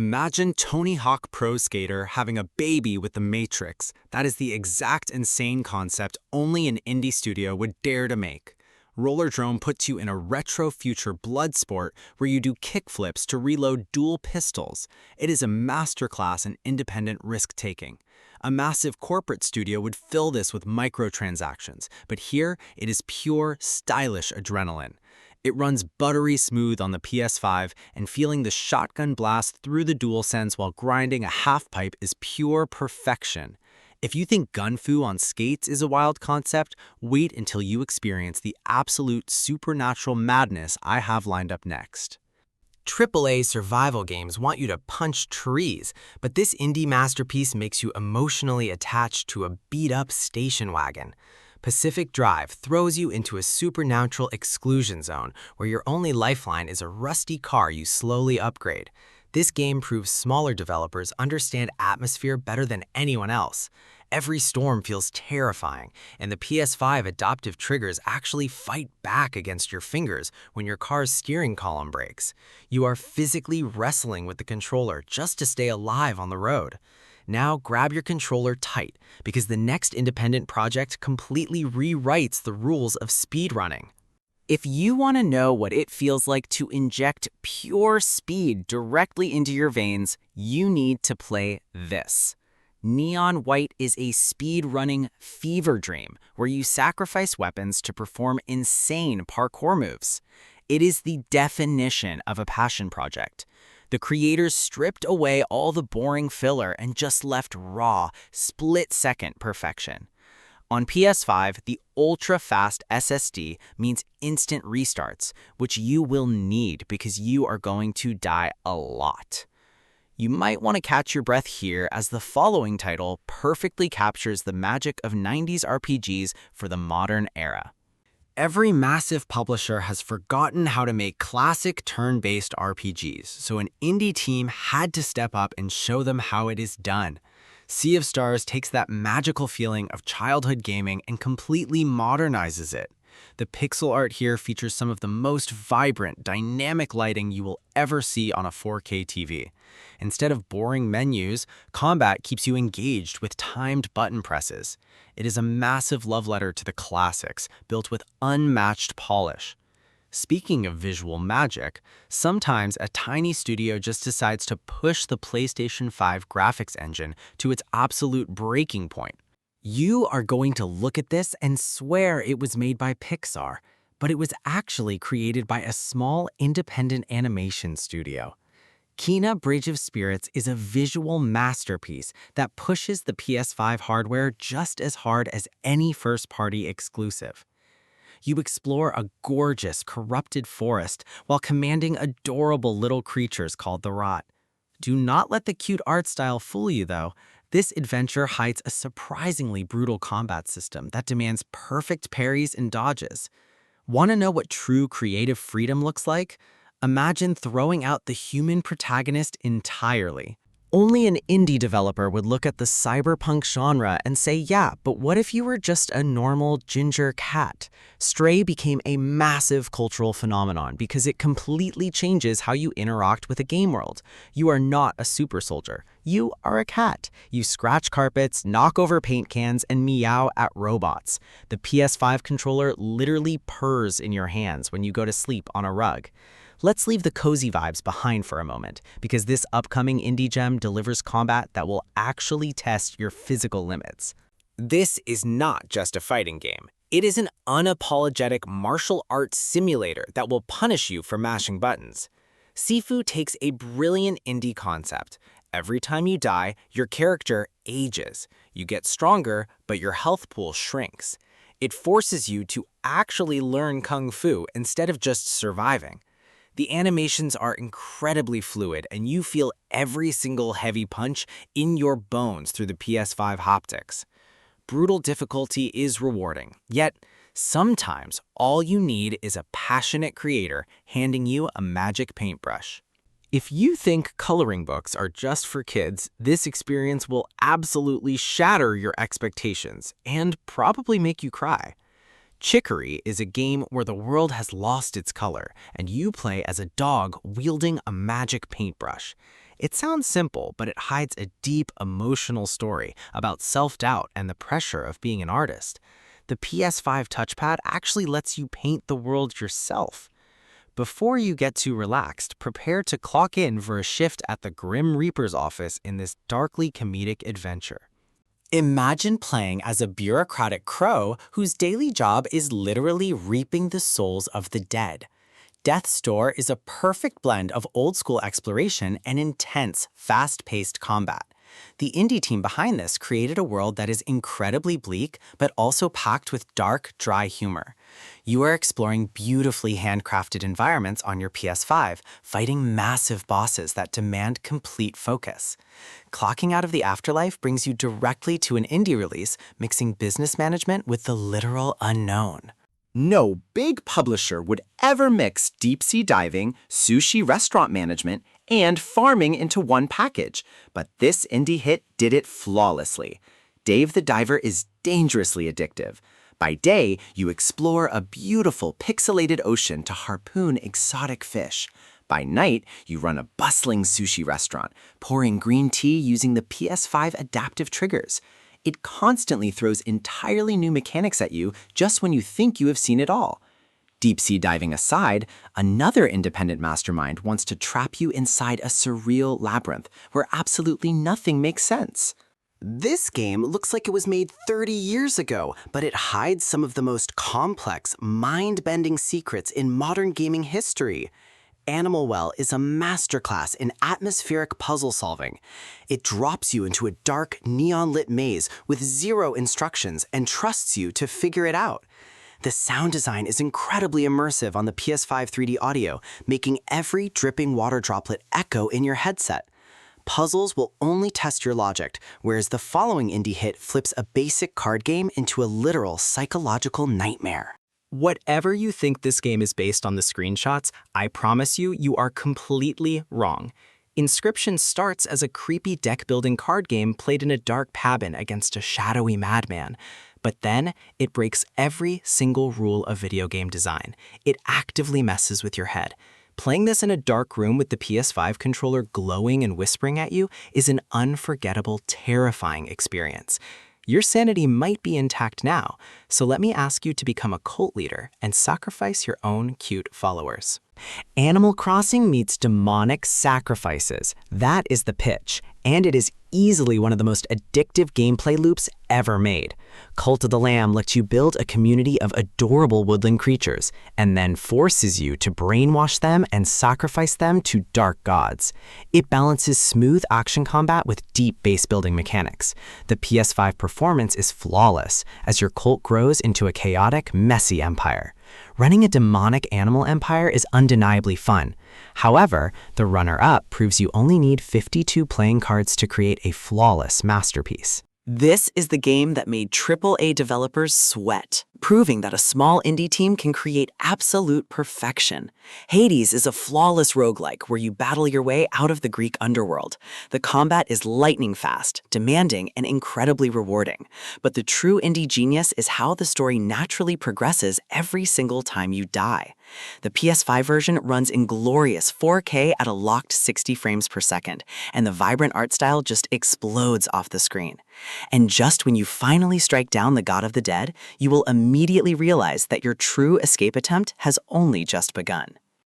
Imagine Tony Hawk Pro Skater having a baby with the Matrix. That is the exact insane concept only an indie studio would dare to make. Roller Drome puts you in a retro future blood sport where you do kickflips to reload dual pistols. It is a masterclass in independent risk-taking. A massive corporate studio would fill this with microtransactions, but here it is pure, stylish adrenaline. It runs buttery smooth on the PS5, and feeling the shotgun blast through the DualSense while grinding a half-pipe is pure perfection. If you think gun fu on skates is a wild concept, wait until you experience the absolute supernatural madness I have lined up next. AAA survival games want you to punch trees, but this indie masterpiece makes you emotionally attached to a beat-up station wagon. Pacific Drive throws you into a supernatural exclusion zone where your only lifeline is a rusty car you slowly upgrade. This game proves smaller developers understand atmosphere better than anyone else. Every storm feels terrifying, and the PS5 adaptive triggers actually fight back against your fingers when your car's steering column breaks. You are physically wrestling with the controller just to stay alive on the road. Now grab your controller tight, because the next independent project completely rewrites the rules of speedrunning. If you want to know what it feels like to inject pure speed directly into your veins, you need to play this. Neon White is a speed-running fever dream where you sacrifice weapons to perform insane parkour moves. It is the definition of a passion project. The creators stripped away all the boring filler and just left raw, split-second perfection. On PS5, the ultra-fast SSD means instant restarts, which you will need because you are going to die a lot. You might want to catch your breath here as the following title perfectly captures the magic of 90s RPGs for the modern era. Every massive publisher has forgotten how to make classic turn-based RPGs, so an indie team had to step up and show them how it is done. Sea of Stars takes that magical feeling of childhood gaming and completely modernizes it. The pixel art here features some of the most vibrant, dynamic lighting you will ever see on a 4K TV. Instead of boring menus, combat keeps you engaged with timed button presses. It is a massive love letter to the classics, built with unmatched polish. Speaking of visual magic, sometimes a tiny studio just decides to push the PlayStation 5 graphics engine to its absolute breaking point. You are going to look at this and swear it was made by Pixar, but it was actually created by a small independent animation studio. Kena Bridge of Spirits is a visual masterpiece that pushes the PS5 hardware just as hard as any first-party exclusive. You explore a gorgeous, corrupted forest while commanding adorable little creatures called the Rot. Do not let the cute art style fool you, though. This adventure hides a surprisingly brutal combat system that demands perfect parries and dodges. Want to know what true creative freedom looks like? Imagine throwing out the human protagonist entirely. Only an indie developer would look at the cyberpunk genre and say, yeah, but what if you were just a normal ginger cat? Stray became a massive cultural phenomenon because it completely changes how you interact with a game world. You are not a super soldier. You are a cat. You scratch carpets, knock over paint cans, and meow at robots. The PS5 controller literally purrs in your hands when you go to sleep on a rug. Let's leave the cozy vibes behind for a moment, because this upcoming indie gem delivers combat that will actually test your physical limits. This is not just a fighting game. It is an unapologetic martial arts simulator that will punish you for mashing buttons. Sifu takes a brilliant indie concept. Every time you die, your character ages. You get stronger, but your health pool shrinks. It forces you to actually learn Kung Fu instead of just surviving. The animations are incredibly fluid, and you feel every single heavy punch in your bones through the PS5 haptics. Brutal difficulty is rewarding, yet sometimes all you need is a passionate creator handing you a magic paintbrush. If you think coloring books are just for kids, this experience will absolutely shatter your expectations and probably make you cry. Chicory is a game where the world has lost its color, and you play as a dog wielding a magic paintbrush. It sounds simple, but it hides a deep emotional story about self-doubt and the pressure of being an artist. The PS5 touchpad actually lets you paint the world yourself. Before you get too relaxed, prepare to clock in for a shift at the Grim Reaper's office in this darkly comedic adventure. Imagine playing as a bureaucratic crow whose daily job is literally reaping the souls of the dead. Death's Door is a perfect blend of old-school exploration and intense, fast-paced combat. The indie team behind this created a world that is incredibly bleak, but also packed with dark, dry humor. You are exploring beautifully handcrafted environments on your PS5, fighting massive bosses that demand complete focus. Clocking out of the afterlife brings you directly to an indie release, mixing business management with the literal unknown. No big publisher would ever mix deep-sea diving, sushi restaurant management, and farming into one package, but this indie hit did it flawlessly. Dave the Diver is dangerously addictive. By day, you explore a beautiful pixelated ocean to harpoon exotic fish. By night, you run a bustling sushi restaurant, pouring green tea using the PS5 adaptive triggers. It constantly throws entirely new mechanics at you just when you think you have seen it all. Deep-sea diving aside, another independent mastermind wants to trap you inside a surreal labyrinth where absolutely nothing makes sense. This game looks like it was made 30 years ago, but it hides some of the most complex, mind-bending secrets in modern gaming history. Animal Well is a masterclass in atmospheric puzzle solving. It drops you into a dark, neon-lit maze with zero instructions and trusts you to figure it out. The sound design is incredibly immersive on the PS5 3D audio, making every dripping water droplet echo in your headset. Puzzles will only test your logic, whereas the following indie hit flips a basic card game into a literal psychological nightmare. Whatever you think this game is based on the screenshots, I promise you, you are completely wrong. Inscription starts as a creepy deck-building card game played in a dark cabin against a shadowy madman. But then, it breaks every single rule of video game design. It actively messes with your head. Playing this in a dark room with the PS5 controller glowing and whispering at you is an unforgettable, terrifying experience. Your sanity might be intact now, so let me ask you to become a cult leader and sacrifice your own cute followers. Animal Crossing meets demonic sacrifices. That is the pitch, and it is easily one of the most addictive gameplay loops ever made. Cult of the Lamb lets you build a community of adorable woodland creatures, and then forces you to brainwash them and sacrifice them to dark gods. It balances smooth action combat with deep base-building mechanics. The PS5 performance is flawless, as your cult grows into a chaotic, messy empire. Running a demonic animal empire is undeniably fun. However, the runner-up proves you only need 52 playing cards to create a flawless masterpiece. This is the game that made AAA developers sweat, proving that a small indie team can create absolute perfection. Hades is a flawless roguelike where you battle your way out of the Greek underworld. The combat is lightning fast, demanding, and incredibly rewarding. But the true indie genius is how the story naturally progresses every single time you die. The PS5 version runs in glorious 4K at a locked 60 frames per second, and the vibrant art style just explodes off the screen. And just when you finally strike down the God of the Dead, you will immediately realize that your true escape attempt has only just begun.